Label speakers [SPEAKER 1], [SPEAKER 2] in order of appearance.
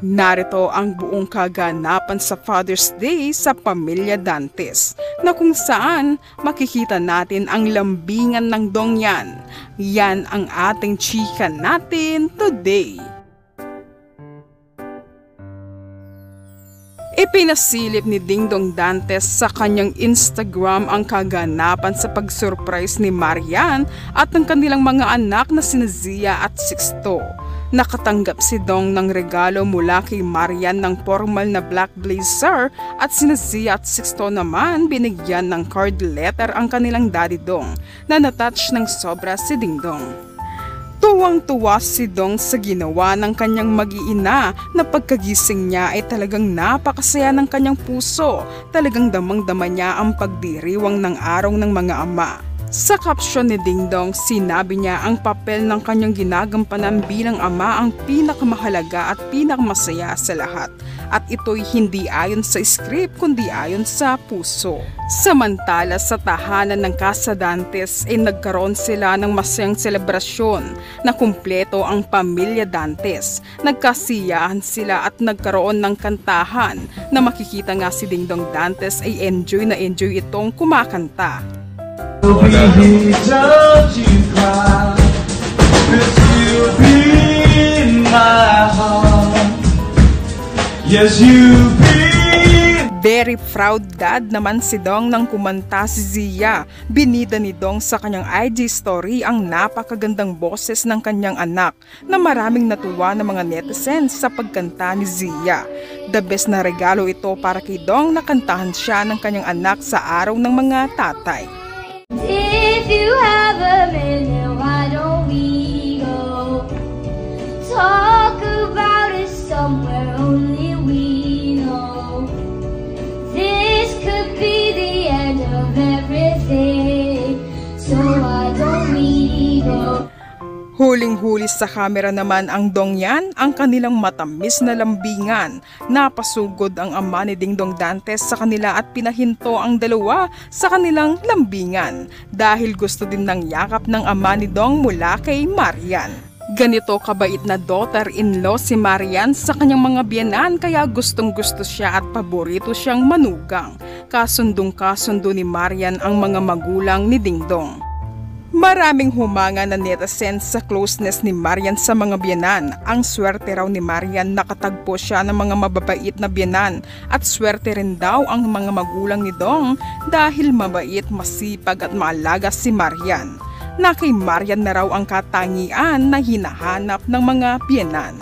[SPEAKER 1] Narito ang buong kaganapan sa Father's Day sa pamilya Dantes, na kung saan makikita natin ang lambingan ng Dongyan. Yan ang ating chika natin today. Ipinasilip ni Dingdong Dantes sa kanyang Instagram ang kaganapan sa pag-surprise ni Marian at ng kanilang mga anak na sina Zia at Sixto. Nakatanggap si Dong ng regalo mula kay Marian ng formal na black blazer at sina Zia at Sixto naman binigyan ng card letter ang kanilang daddy Dong na natouch ng sobra si Dingdong. Tuwang-tuwa si Dong sa ginawa ng kanyang mag-iina na pagkagising niya ay talagang napakasaya ng kanyang puso. Talagang damang-dama niya ang pagdiriwang ng araw ng mga ama. Sa caption ni Dingdong, sinabi niya ang papel ng kanyang ginagampanan bilang ama ang pinakamahalaga at pinakamasaya sa lahat. At ito'y hindi ayon sa script kundi ayon sa puso. Samantala sa tahanan ng Casa Dantes ay nagkaroon sila ng masayang selebrasyon na kumpleto ang pamilya Dantes. Nagkasiyahan sila at nagkaroon ng kantahan na makikita nga si Dingdong Dantes ay enjoy na enjoy itong kumakanta.
[SPEAKER 2] Baby, don't you cry, 'cause you'll be in my heart. Yes, you'll be.
[SPEAKER 1] Very proud dad naman si Dong nang kumanta si Zia. Binida ni Dong sa kanyang IG story ang napakagandang boses ng kanyang anak na maraming natuwa ng mga netizens sa pagkanta ni Zia. The best na regalo ito para kay Dong na kantahan siya ng kanyang anak sa araw ng mga tatay.
[SPEAKER 3] If you have a minute, why don't we go talk about it somewhere only we know. This could be the end of everything, so why don't we go.
[SPEAKER 1] Huling-huli sa kamera naman ang Dongyan, ang kanilang matamis na lambingan. Napasugod ang ama ni Dingdong Dantes sa kanila at pinahinto ang dalawa sa kanilang lambingan dahil gusto din ng yakap ng ama ni Dong mula kay Marian. Ganito kabait na daughter-in-law si Marian sa kanyang mga biyenan kaya gustong-gusto siya at paborito siyang manugang. Kasundong-kasundo ni Marian ang mga magulang ni Dingdong. Maraming humanga na netizens sa closeness ni Marian sa mga biyenan. Ang swerte raw ni Marian, nakatagpo siya ng mga mababait na biyenan at swerte rin daw ang mga magulang ni Dong dahil mabait, masipag at maalaga si Marian. Na kay Marian na raw ang katangian na hinahanap ng mga biyenan.